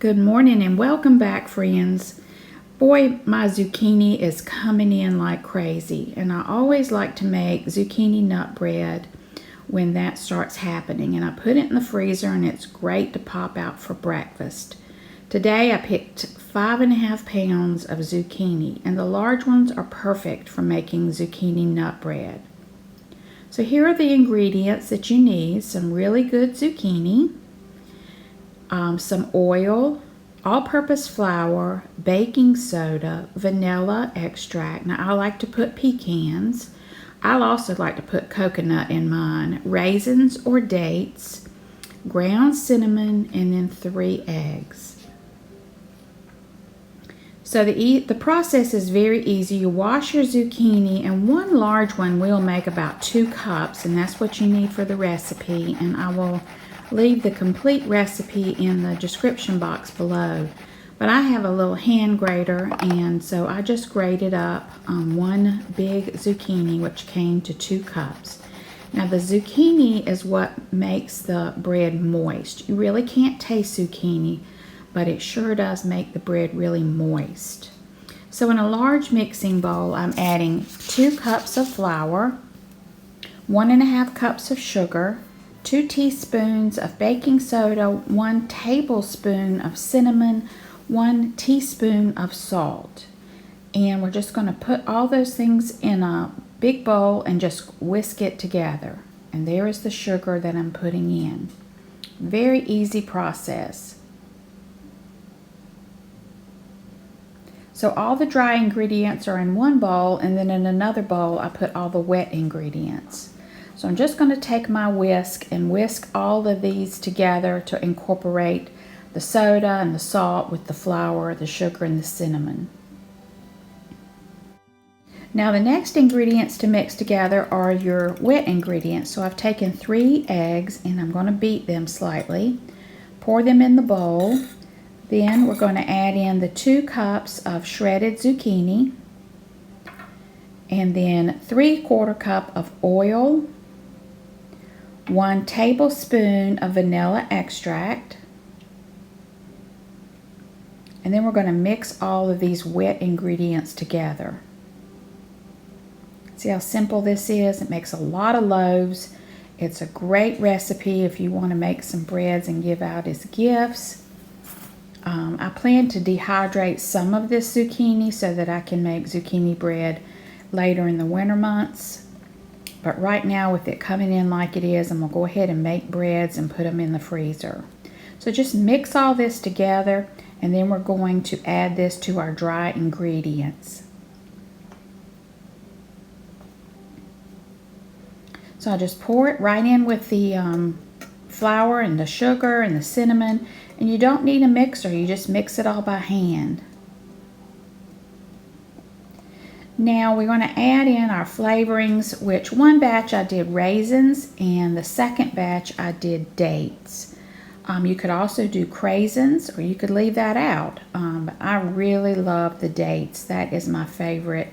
Good morning and welcome back, friends. Boy, my zucchini is coming in like crazy, and I always like to make zucchini nut bread when that starts happening, and I put it in the freezer and it's great to pop out for breakfast. Today I picked 5.5 pounds of zucchini, and the large ones are perfect for making zucchini nut bread. So here are the ingredients that you need: some really good zucchini, some oil, all-purpose flour, baking soda, vanilla extract. Now I like to put pecans. I'll also like to put coconut in mine, raisins or dates, ground cinnamon, and then 3 eggs. So the process is very easy. You wash your zucchini, and one large one will make about 2 cups, and that's what you need for the recipe, and I will leave the complete recipe in the description box below. But I have a little hand grater, and so I just grated up one big zucchini, which came to 2 cups. Now the zucchini is what makes the bread moist. You really can't taste zucchini, but it sure does make the bread really moist. So in a large mixing bowl, I'm adding 2 cups of flour, 1.5 cups of sugar, 2 teaspoons of baking soda, 1 tablespoon of cinnamon, 1 teaspoon of salt. And we're just going to put all those things in a big bowl and just whisk it together. And there is the sugar that I'm putting in. Very easy process. So all the dry ingredients are in one bowl, and then in another bowl I put all the wet ingredients. So I'm just going to take my whisk and whisk all of these together to incorporate the soda and the salt with the flour, the sugar, and the cinnamon. Now the next ingredients to mix together are your wet ingredients. So I've taken 3 eggs and I'm going to beat them slightly. Pour them in the bowl. Then we're going to add in the 2 cups of shredded zucchini, and then 3/4 cup of oil, 1 tablespoon of vanilla extract, and then we're going to mix all of these wet ingredients together. See how simple this is? It makes a lot of loaves. It's a great recipe if you want to make some breads and give out as gifts. I plan to dehydrate some of this zucchini so that I can make zucchini bread later in the winter months. But right now, with it coming in like it is, I'm going to go ahead and make breads and put them in the freezer. So just mix all this together, and then we're going to add this to our dry ingredients. So I just pour it right in with the flour and the sugar and the cinnamon, and you don't need a mixer, you just mix it all by hand. Now we're going to add in our flavorings, which one batch I did raisins and the second batch I did dates. You could also do craisins, or you could leave that out, but I really love the dates. That is my favorite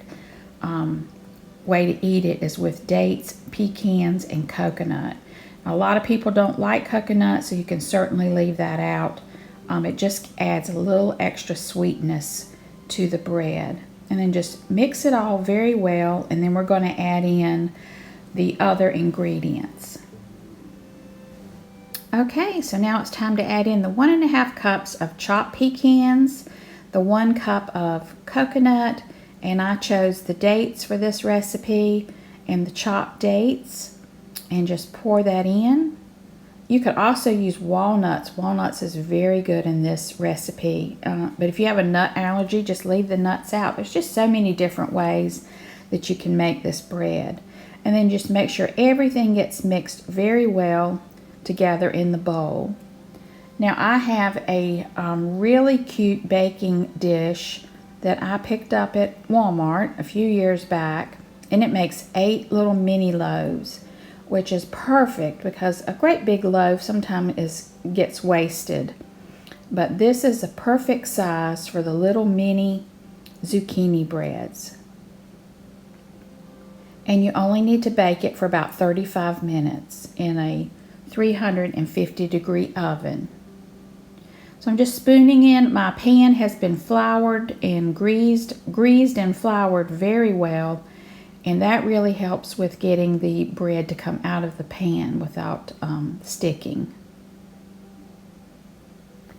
way to eat it, is with dates, pecans, and coconut. A lot of people don't like coconut, so you can certainly leave that out. It just adds a little extra sweetness to the bread. And then just mix it all very well, and then we're going to add in the other ingredients. Okay, so now it's time to add in the 1.5 cups of chopped pecans, the 1 cup of coconut, and I chose the dates for this recipe and the chopped dates, and just pour that in. You could also use walnuts. Walnuts is very good in this recipe, but if you have a nut allergy, just leave the nuts out. There's just so many different ways that you can make this bread. And then just make sure everything gets mixed very well together in the bowl. Now I have a really cute baking dish that I picked up at Walmart a few years back, and it makes 8 little mini loaves, which is perfect because a great big loaf sometimes gets wasted. But this is a perfect size for the little mini zucchini breads. And you only need to bake it for about 35 minutes in a 350-degree oven. So So I'm just spooning in. My pan has been floured and greased and floured very well. And that really helps with getting the bread to come out of the pan without sticking.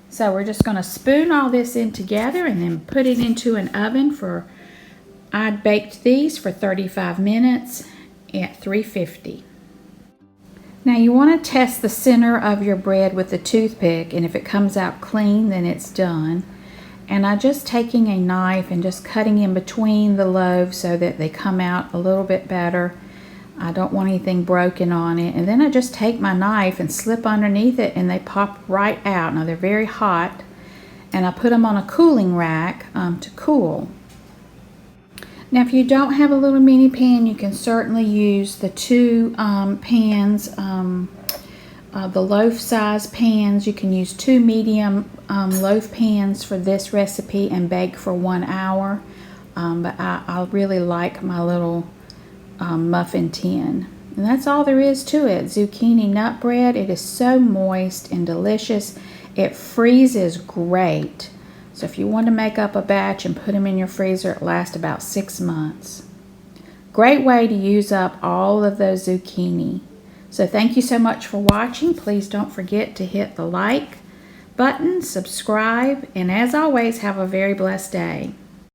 So we're just going to spoon all this in together and then put it into an oven for, I baked these for 35 minutes at 350. Now you want to test the center of your bread with a toothpick, and if it comes out clean, then it's done. And I'm just taking a knife and just cutting in between the loaves so that they come out a little bit better. I don't want anything broken on it. And then I just take my knife and slip underneath it, and they pop right out. Now they're very hot, and I put them on a cooling rack to cool. Now if you don't have a little mini pan, you can certainly use the two pans, the loaf size pans. You can use two medium loaf pans for this recipe and bake for 1 hour. But I really like my little muffin tin. And that's all there is to it. Zucchini nut bread. It is so moist and delicious. It freezes great. So if you want to make up a batch and put them in your freezer, it lasts about 6 months. Great way to use up all of those zucchini. So thank you so much for watching. Please don't forget to hit the like button, subscribe, and as always, have a very blessed day.